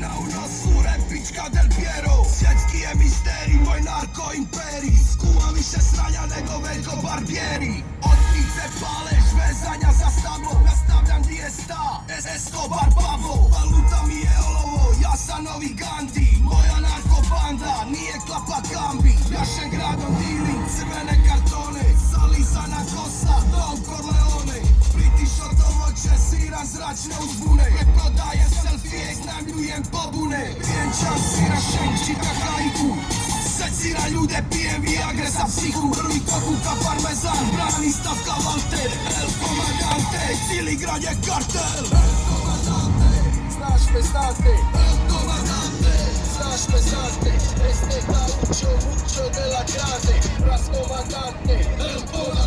Buena unos surem, piczka del Piero. Świecki emisteri, moj narko imperi. Skuła mi się sranianego Wejko Barbieri. Odlicę palesz, vezania za stablo. Nastawiam diesta, Escobar Pablo. Valuta mi je olovo, ja sam novi Gandhi. Moja narkobanda, nije klapa kambi. Našem gradom dealing, crvene kartone. Zalizana kosa, Don Corleone. British otovoće, siram zračne uzbune. Preprodajem selfie, iznajmljujem pobune. Vjenčam sira šenčika hajku. Secira ljude, pijem viagre za psihu. Prvi kopuka parmezan, brani stavka Walter. El Comandante, cijeli grad je kartel. El Comandante, znaš me znate. El Comandante, znaš me znate. Este gaucho, mucho de la grande. Ras Comandante, El Comandante.